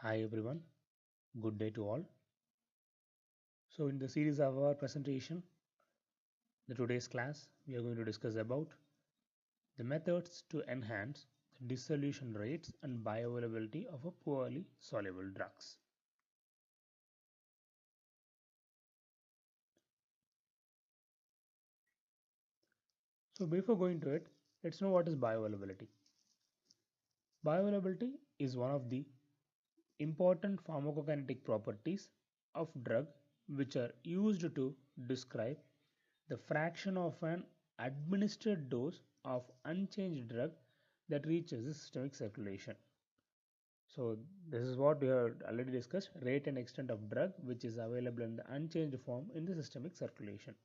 Hi everyone, good day to all. So in the series of our presentation, the today's class, we are going to discuss about the methods to enhance the dissolution rates and bioavailability of a poorly soluble drugs. So before going to it, let's know what is bioavailability. Bioavailability is one of the important pharmacokinetic properties of drug which are used to describe the fraction of an administered dose of unchanged drug that reaches the systemic circulation. So this is what we have already discussed, rate and extent of drug which is available in the unchanged form in the systemic circulation.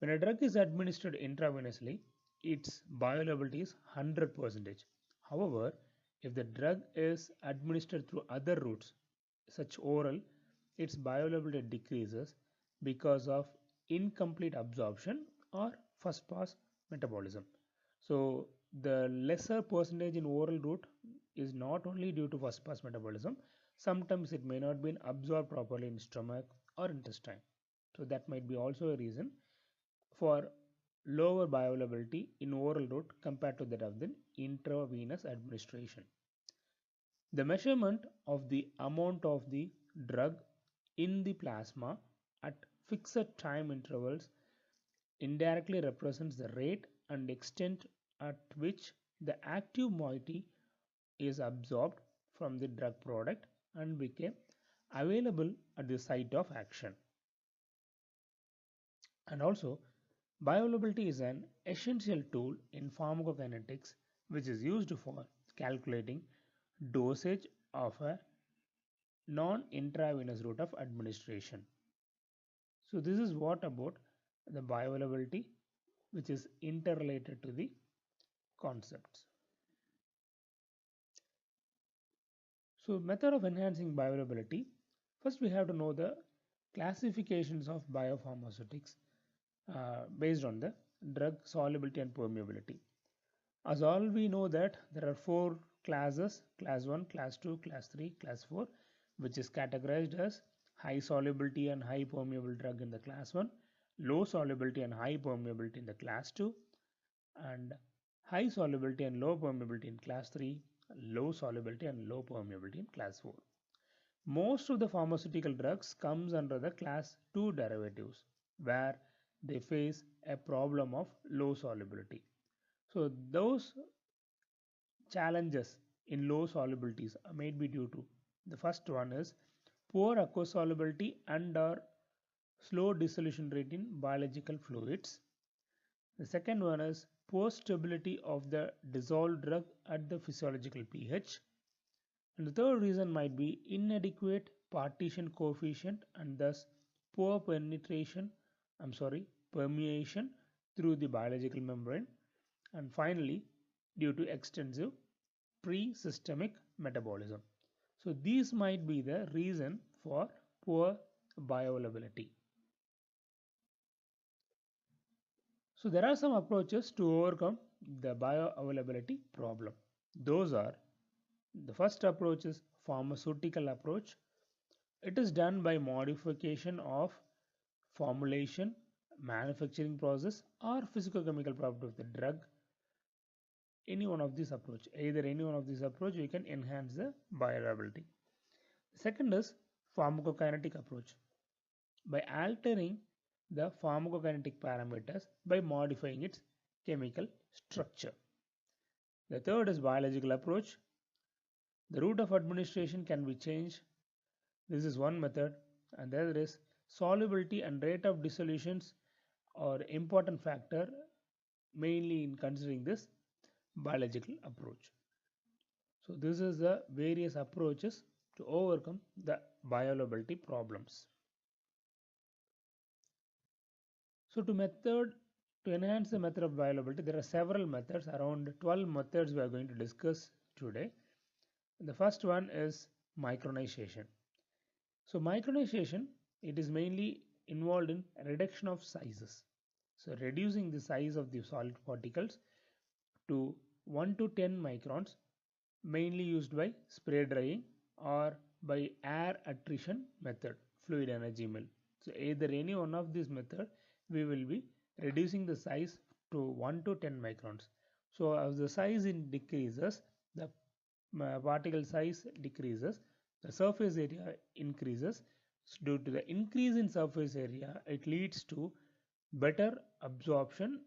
When a drug is administered intravenously, its bioavailability is 100%. However, if the drug is administered through other routes, such oral, its bioavailability decreases because of incomplete absorption or first pass metabolism. So the lesser percentage in oral route is not only due to first pass metabolism, sometimes it may not be absorbed properly in stomach or intestine. So that might be also a reason for lower bioavailability in oral route compared to that of the intravenous administration. The measurement of the amount of the drug in the plasma at fixed time intervals indirectly represents the rate and extent at which the active moiety is absorbed from the drug product and became available at the site of action. And also, bioavailability is an essential tool in pharmacokinetics which is used for calculating dosage of a non-intravenous route of administration. So this is what about the bioavailability which is interrelated to the concepts. So method of enhancing bioavailability. First we have to know the classifications of biopharmaceutics based on the drug solubility and permeability. As all we know that there are four classes, class 1, class 2, class 3, class 4, which is categorized as high solubility and high permeable drug in the class 1, low solubility and high permeability in the class 2, and high solubility and low permeability in class 3, low solubility and low permeability in class 4. Most of the pharmaceutical drugs comes under the class 2 derivatives where they face a problem of low solubility. So those challenges in low solubilities may be due to the first one is poor aqueous solubility and or slow dissolution rate in biological fluids. The second one is poor stability of the dissolved drug at the physiological pH. And the third reason might be inadequate partition coefficient and thus poor permeation through the biological membrane. And finally, due to extensive pre-systemic metabolism. So these might be the reason for poor bioavailability. So there are some approaches to overcome the bioavailability problem. Those are, the first approach is pharmaceutical approach. It is done by modification of formulation, manufacturing process or physicochemical property of the drug. Any one of these approach, either any one of these approach, you can enhance the bioavailability. Second is pharmacokinetic approach. By altering the pharmacokinetic parameters by modifying its chemical structure. The third is biological approach. The route of administration can be changed. This is one method, and the other is solubility and rate of dissolutions are important factor mainly in considering this biological approach. So this is the various approaches to overcome the bioavailability problems. So to enhance the method of bioavailability, there are several methods, around 12 methods we are going to discuss today. The first one is micronization. So micronization, it is mainly involved in reduction of sizes. So reducing the size of the solid particles to 1 to 10 microns, mainly used by spray drying or by air attrition method, fluid energy mill. So either any one of these method, we will be reducing the size to 1 to 10 microns. So as the size decreases, the particle size decreases, the surface area increases. So due to the increase in surface area, it leads to better absorption,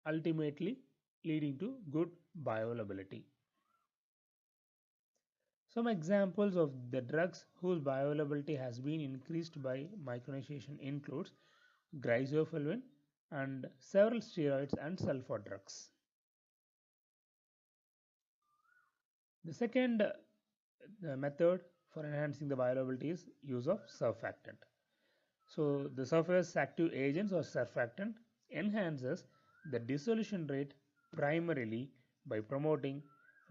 ultimately leading to good bioavailability. Some examples of the drugs whose bioavailability has been increased by micronization includes griseofulvin and several steroids and sulfur drugs. The second method for enhancing the bioavailability is use of surfactant. So the surface active agents or surfactant enhances the dissolution rate primarily by promoting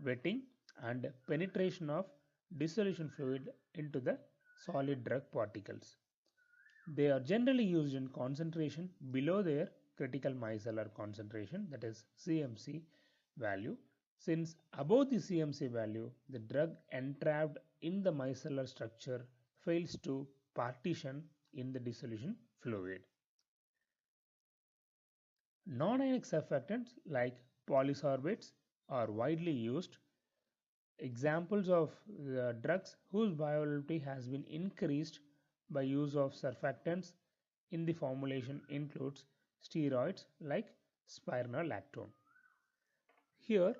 wetting and penetration of dissolution fluid into the solid drug particles. They are generally used in concentration below their critical micellar concentration, that is CMC value. Since above the CMC value, the drug entrapped in the micellar structure fails to partition in the dissolution fluid. Non-ionic surfactants like polysorbates are widely used. Examples of the drugs whose bioavailability has been increased by use of surfactants in the formulation includes steroids like spironolactone. Here,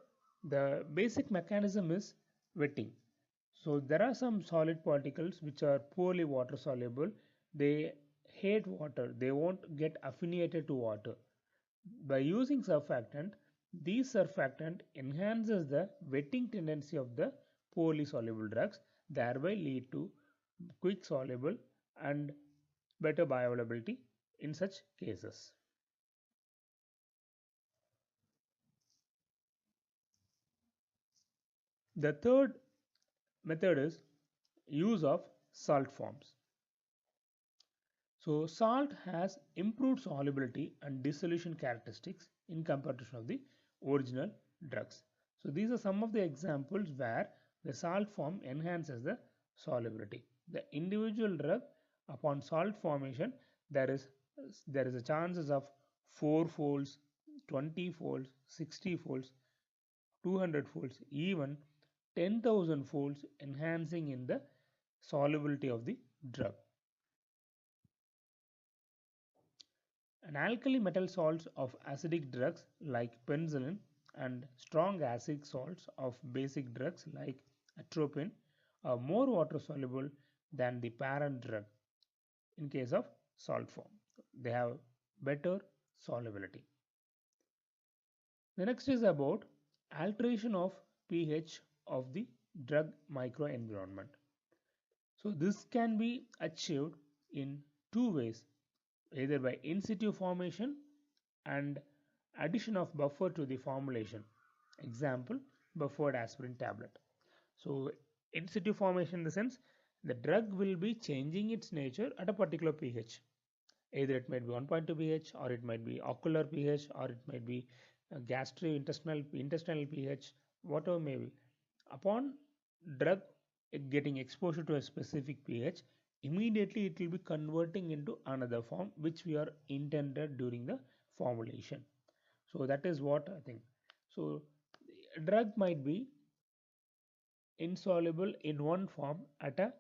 the basic mechanism is wetting. So there are some solid particles which are poorly water soluble. They hate water. They won't get affiliated to water. By using surfactant, these surfactant enhances the wetting tendency of the poorly soluble drugs, thereby lead to quick soluble and better bioavailability in such cases. The third method is use of salt forms. So salt has improved solubility and dissolution characteristics in comparison of the original drugs. So these are some of the examples where the salt form enhances the solubility. The individual drug upon salt formation, there is a chances of 4 folds, 20 folds, 60 folds, 200 folds, even 10,000 folds enhancing in the solubility of the drug. And alkali metal salts of acidic drugs like penicillin and strong acid salts of basic drugs like atropine are more water soluble than the parent drug in case of salt form. They have better solubility. The next is about alteration of pH of the drug microenvironment. So this can be achieved in two ways, either by in situ formation and addition of buffer to the formulation. Example, buffered aspirin tablet. So in situ formation in the sense the drug will be changing its nature at a particular pH. Either it might be 1.2 pH or it might be ocular pH or it might be intestinal pH, whatever may be. Upon drug getting exposure to a specific pH, immediately it will be converting into another form which we are intended during the formulation. So that is what I think. So drug might be insoluble in one form at a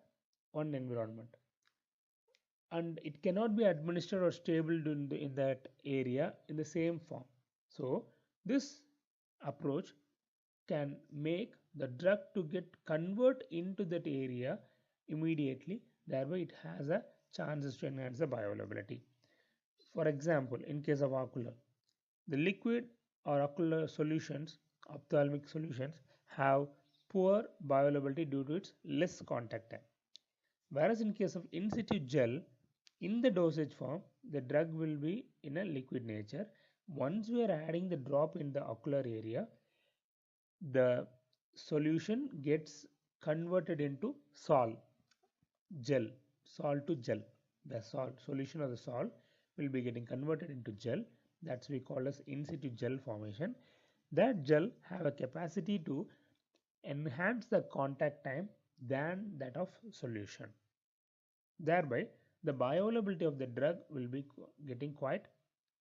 one environment, and it cannot be administered or stable in that area in the same form. So this approach can make the drug to get convert into that area immediately, thereby it has a chances to enhance the bioavailability. For example, in case of ocular, the liquid or ocular solutions, ophthalmic solutions, have poor bioavailability due to its less contact time. Whereas in case of in situ gel, in the dosage form, the drug will be in a liquid nature. Once we are adding the drop in the ocular area, the solution gets converted into sol, gel, salt to gel. The salt solution of the salt will be getting converted into gel. That's we call as in situ gel formation. That gel have a capacity to enhance the contact time, than that of solution. Thereby, the bioavailability of the drug will be getting quite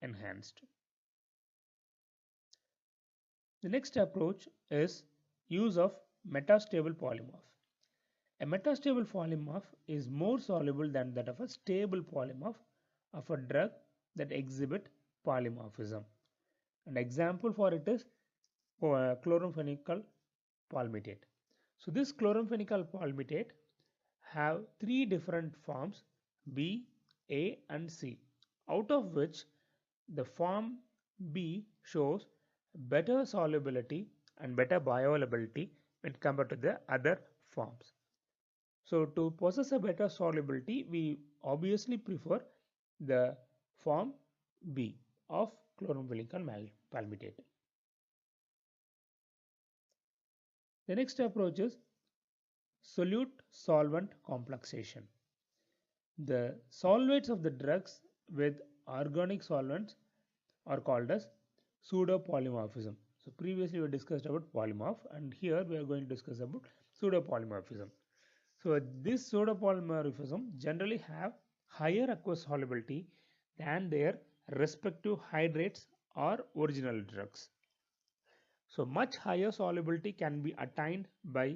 enhanced. The next approach is use of metastable polymorph. A metastable polymorph is more soluble than that of a stable polymorph of a drug that exhibit polymorphism. An example for it is chloramphenicol palmitate. So this chloramphenicol palmitate have three different forms B, A and C, out of which the form B shows better solubility and better bioavailability when compared to the other forms. So to possess a better solubility, we obviously prefer the form B of chloramphenicol palmitate. The next approach is solute solvent complexation. The solvates of the drugs with organic solvents are called as pseudopolymorphism. So previously we discussed about polymorph, and here we are going to discuss about pseudopolymorphism. So this pseudopolymorphism generally have higher aqueous solubility than their respective hydrates or original drugs. So much higher solubility can be attained by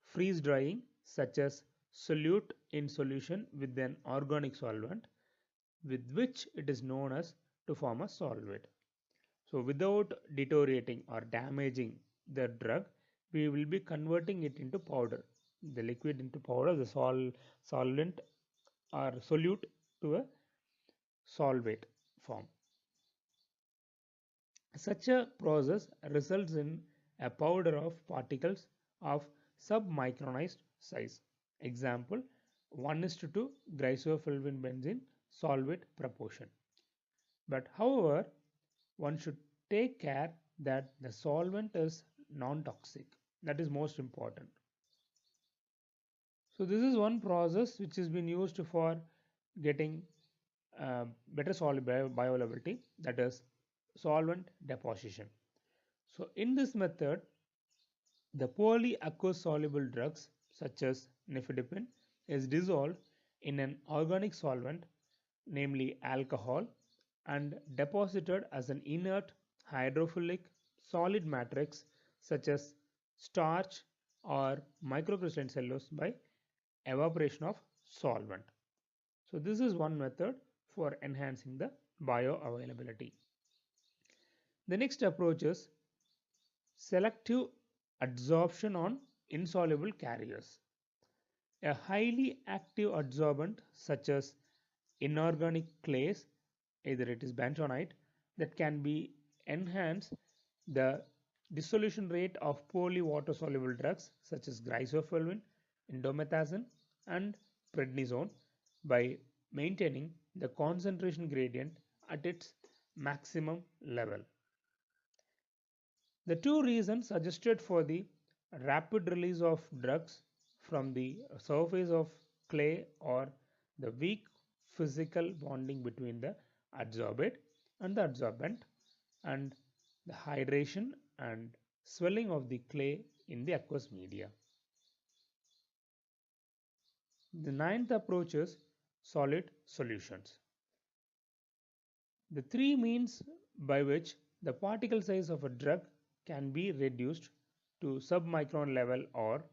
freeze drying, such as solute in solution with an organic solvent, with which it is known as to form a solvate. So without deteriorating or damaging the drug, we will be converting it into powder, the liquid into powder, the solvent or solute to a solvate form. Such a process results in a powder of particles of submicronized size. Example, 1:2 glycofulvin benzene solvate proportion. But however, one should take care that the solvent is non-toxic. That is most important. So this is one process which has been used for getting better bioavailability, that is solvent deposition. So in this method, the poorly aqueous soluble drugs such as nifedipine is dissolved in an organic solvent, namely alcohol, and deposited as an inert hydrophilic solid matrix such as starch or microcrystalline cellulose by evaporation of solvent. So this is one method for enhancing the bioavailability. The next approach is selective adsorption on insoluble carriers. A highly active adsorbent such as inorganic clays, either it is bentonite, that can be enhance the dissolution rate of poorly water soluble drugs such as glycofulvin, indomethacin and prednisone by maintaining the concentration gradient at its maximum level. The two reasons suggested for the rapid release of drugs from the surface of clay are the weak physical bonding between the adsorbate and the adsorbent, and the hydration and swelling of the clay in the aqueous media. The ninth approach is solid solutions. The three means by which the particle size of a drug can be reduced to submicron level are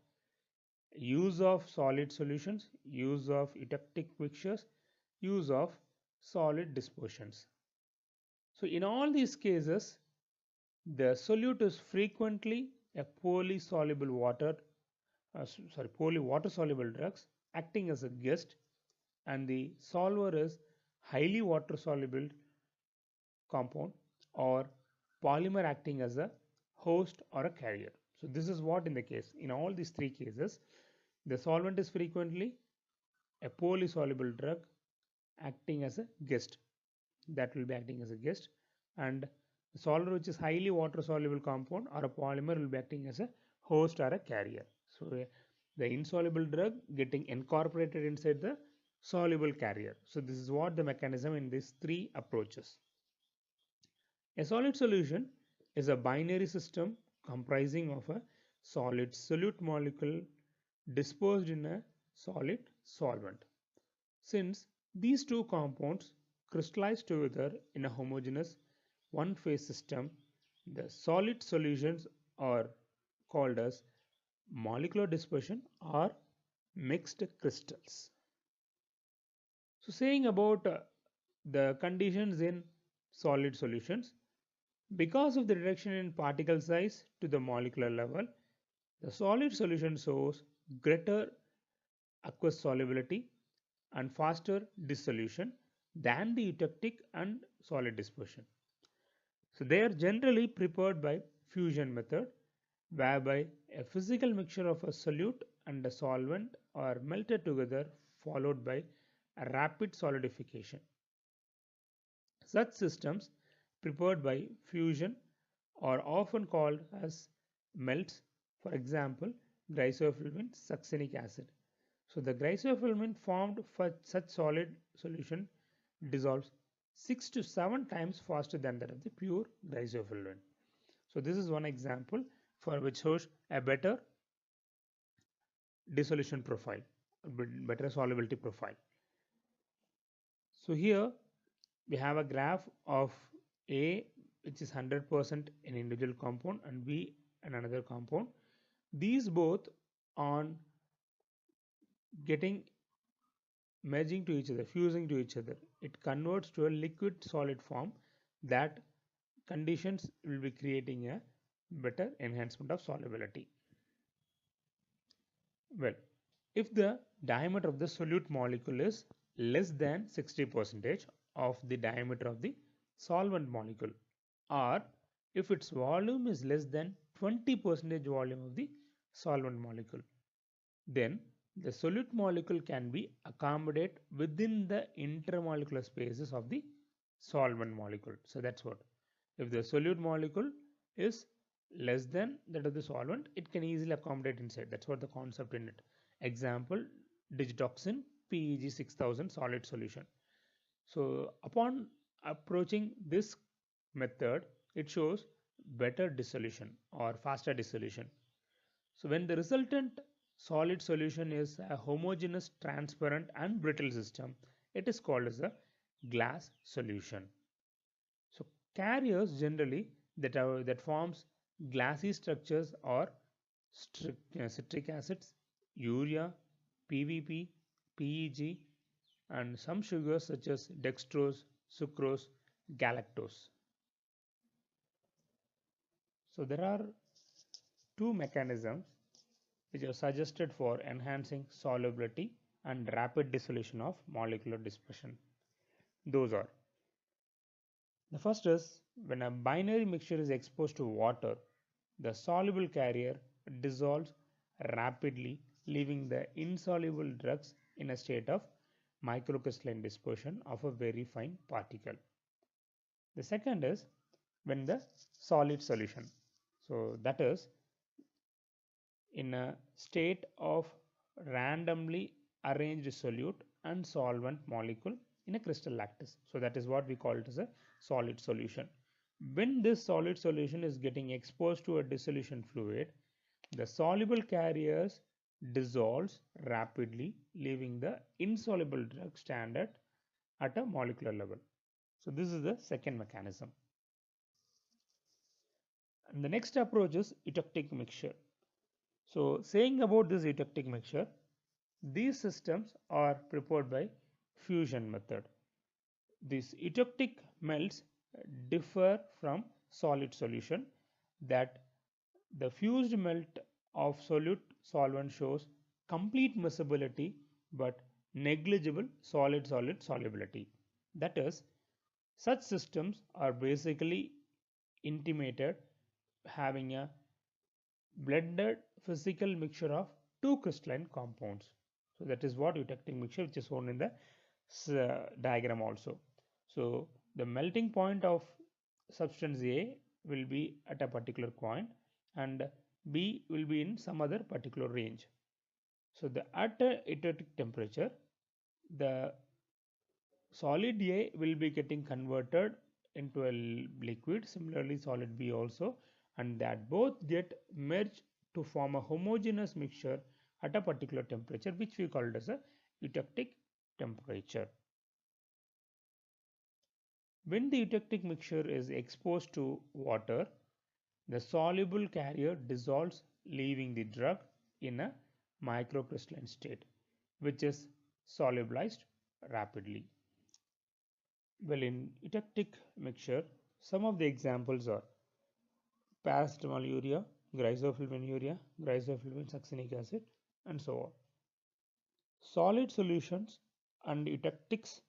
use of solid solutions, use of eutectic mixtures, use of solid dispersions. So in all these cases, the solute is frequently a poorly water soluble drugs acting as a guest, and the solver is highly water soluble compound or polymer acting as a host or a carrier. So this is what in the case, in all these three cases, the solvent is frequently a poorly soluble drug acting as a guest, that will be acting as a guest, and the solver which is highly water soluble compound or a polymer will be acting as a host or a carrier. So the insoluble drug getting incorporated inside the soluble carrier. So this is what the mechanism in these three approaches. A solid solution is a binary system comprising of a solid solute molecule disposed in a solid solvent. Since these two compounds crystallize together in a homogeneous one-phase system, the solid solutions are called as molecular dispersion or mixed crystals. So saying about the conditions in solid solutions, because of the reduction in particle size to the molecular level, the solid solution shows greater aqueous solubility and faster dissolution than the eutectic and solid dispersion. So they are generally prepared by fusion method, whereby a physical mixture of a solute and a solvent are melted together, followed by a rapid solidification. Such systems prepared by fusion are often called as melts. For example, glycosylphosphate succinic acid. So the glycosylphosphate formed for such solid solution dissolves 6 to 7 times faster than that of the pure glycosylphosphate. So this is one example for which shows a better dissolution profile, better solubility profile. So here we have a graph of A, which is 100% an individual compound, and B, and another compound. These both on getting merging to each other, fusing to each other, it converts to a liquid solid form. That conditions will be creating a better enhancement of solubility. Well, if the diameter of the solute molecule is less than 60% of the diameter of the solvent molecule, or if its volume is less than 20% volume of the solvent molecule, then the solute molecule can be accommodated within the intermolecular spaces of the solvent molecule. So that's what. If the solute molecule is less than that of the solvent, it can easily accommodate inside. That's what the concept in it. Example, digitoxin PEG 6000 solid solution. So upon approaching this method, it shows better dissolution or faster dissolution. So when the resultant solid solution is a homogeneous, transparent and brittle system, it is called as a glass solution. So carriers generally that forms glassy structures are citric acids, urea, PVP, PEG, and some sugars such as dextrose, sucrose, galactose. So there are two mechanisms which are suggested for enhancing solubility and rapid dissolution of molecular dispersion. Those are, the first is when a binary mixture is exposed to water, the soluble carrier dissolves rapidly, leaving the insoluble drugs in a state of microcrystalline dispersion of a very fine particle. The second is when the solid solution, so that is in a state of randomly arranged solute and solvent molecule in a crystal lattice. So that is what we call it as a solid solution. When this solid solution is getting exposed to a dissolution fluid, the soluble carriers dissolves rapidly, leaving the insoluble drug standard at a molecular level. So this is the second mechanism. And the next approach is eutectic mixture. So saying about this eutectic mixture, these systems are prepared by fusion method. These eutectic melts differ from solid solution, that the fused melt of solute solvent shows complete miscibility but negligible solid-solid solubility. That is, such systems are basically intimated having a blended physical mixture of two crystalline compounds. So that is what eutectic mixture, which is shown in the diagram also. So the melting point of substance A will be at a particular point and B will be in some other particular range. So at a eutectic temperature, the solid A will be getting converted into a liquid, similarly solid B also, and that both get merged to form a homogeneous mixture at a particular temperature, which we call it as a eutectic temperature. When the eutectic mixture is exposed to water, the soluble carrier dissolves, leaving the drug in a microcrystalline state, which is solubilized rapidly. Well, in eutectic mixture, some of the examples are paracetamoluria, glycosylvinuria, glycosylvin succinic acid, and so on. Solid solutions and eutectics,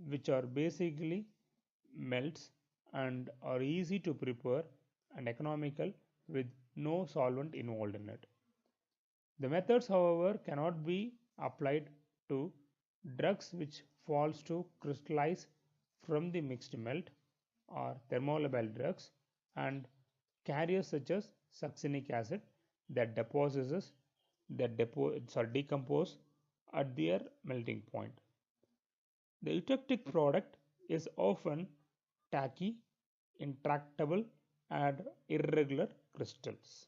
which are basically melts and are easy to prepare and economical with no solvent involved in it. The methods, however, cannot be applied to drugs which falls to crystallize from the mixed melt or thermolabile drugs and carriers such as succinic acid that decompose at their melting point. The eutectic product is often tacky, intractable, and irregular crystals.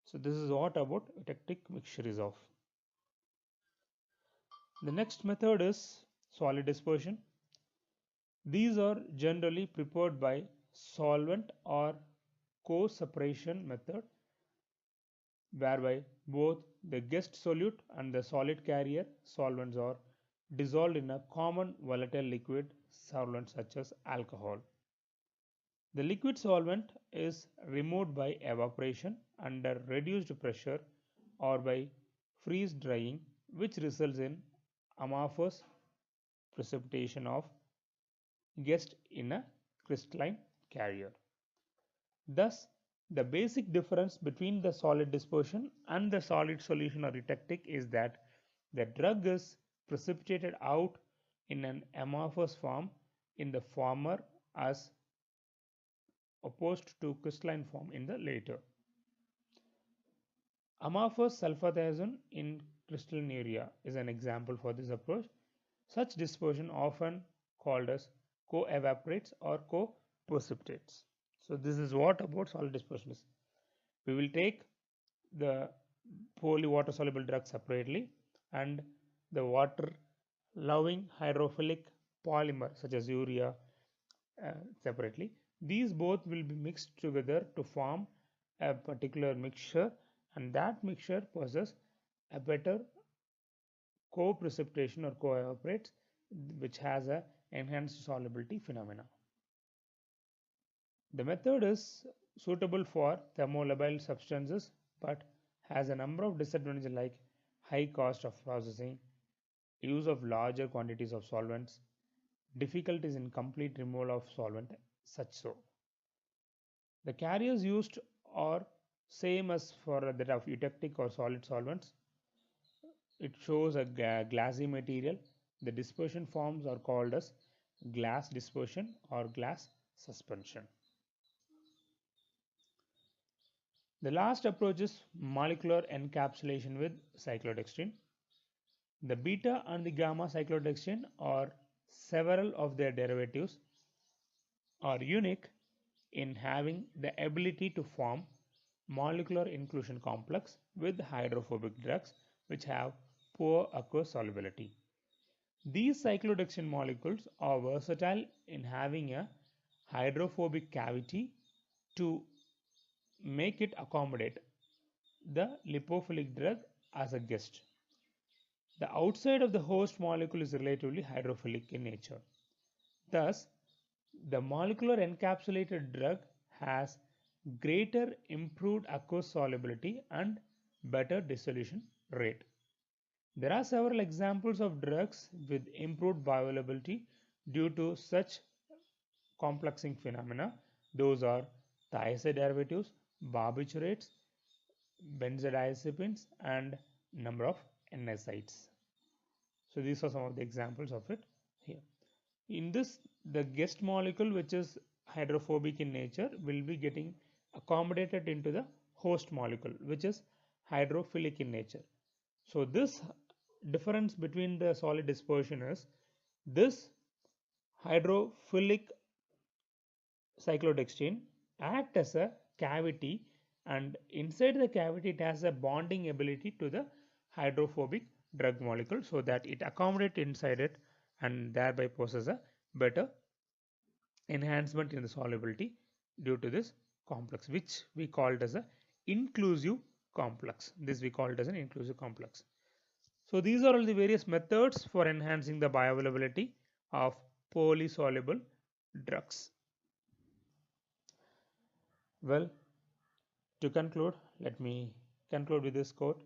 So this is what about eutectic mixture is of. The next method is solid dispersion. These are generally prepared by solvent or co-separation method, whereby both the guest solute and the solid carrier solvents are dissolved in a common volatile liquid solvent such as alcohol. The liquid solvent is removed by evaporation under reduced pressure or by freeze drying, which results in amorphous precipitation of guest in a crystalline carrier. Thus, the basic difference between the solid dispersion and the solid solution or eutectic is that the drug is precipitated out in an amorphous form in the former as opposed to crystalline form in the later. Amorphous sulfathiazone in crystallinuria is an example for this approach. Such dispersion often called as co-evaporates or co-precipitates. So this is what about solid dispersion is. We will take the poorly water soluble drug separately and the water loving hydrophilic polymer such as urea separately. These both will be mixed together to form a particular mixture, and that mixture possesses a better co-precipitation or co-evaporates, which has a enhanced solubility phenomena. The method is suitable for thermolabile substances but has a number of disadvantages like high cost of processing, use of larger quantities of solvents, difficulties in complete removal of solvent, such so. The carriers used are same as for that of eutectic or solid solvents. It shows a glassy material. The dispersion forms are called as glass dispersion or glass suspension. The last approach is molecular encapsulation with cyclodextrin. The beta and the gamma cyclodextrin or several of their derivatives are unique in having the ability to form molecular inclusion complex with hydrophobic drugs which have poor aqueous solubility. These cyclodextrin molecules are versatile in having a hydrophobic cavity to make it accommodate the lipophilic drug as a guest. The outside of the host molecule is relatively hydrophilic in nature. Thus, the molecular encapsulated drug has greater improved aqueous solubility and better dissolution rate. There are several examples of drugs with improved bioavailability due to such complexing phenomena. Those are thiazide derivatives, barbiturates, benzodiazepines, and number of NSAIDs. So these are some of the examples of it here. In this, the guest molecule, which is hydrophobic in nature, will be getting accommodated into the host molecule, which is hydrophilic in nature. So this difference between the solid dispersion is this hydrophilic cyclodextrin act as a cavity, and inside the cavity it has a bonding ability to the hydrophobic drug molecule so that it accommodates inside it and thereby possesses a better enhancement in the solubility due to this complex, which we called as a inclusive complex. This we called as an inclusive complex. So these are all the various methods for enhancing the bioavailability of polysoluble drugs. Well, to conclude, let me conclude with this quote.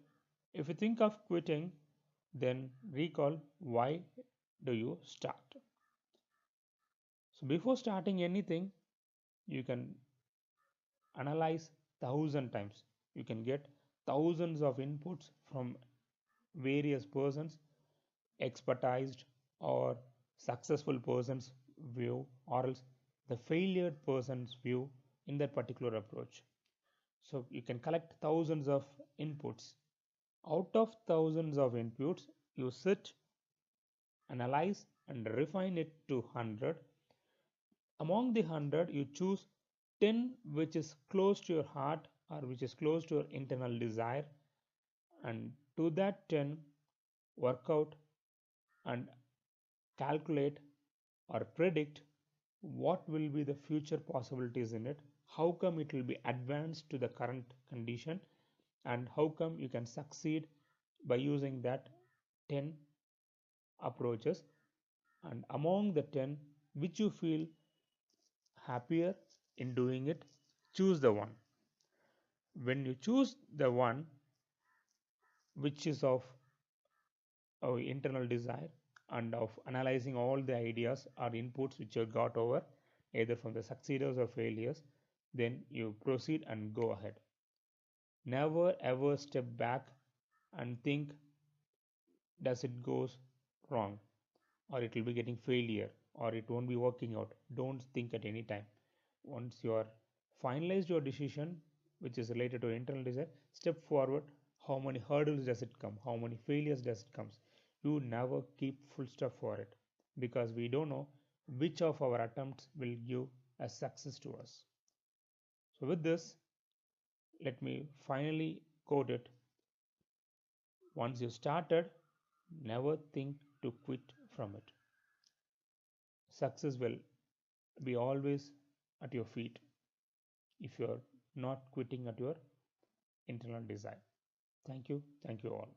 If you think of quitting, then recall why do you start. So before starting anything, you can analyze 1,000 times. You can get thousands of inputs from various persons, expertised or successful person's view, or else the failed person's view in that particular approach. So you can collect thousands of inputs. Out of thousands of inputs, you sit, analyze, and refine it to 100. Among the 100, you choose 10 which is close to your heart or which is close to your internal desire, and to that 10, work out and calculate or predict what will be the future possibilities in it, how come it will be advanced to the current condition, and how come you can succeed by using that 10 approaches, and among the 10 which you feel happier in doing it, choose the one. When you choose the one which is of our internal desire and of analyzing all the ideas or inputs which you got over either from the succeeders or failures, then you proceed and go ahead. Never ever step back and think does it goes wrong or it will be getting failure or it won't be working out. Don't think at any time. Once you are finalized your decision which is related to internal desire, step forward. How many hurdles does it come, how many failures does it comes, you never keep full stop for it, because we don't know which of our attempts will give a success to us. So with this, let me finally quote it. Once you started, never think to quit from it. Success will be always at your feet if you are not quitting at your internal desire. Thank you. Thank you all.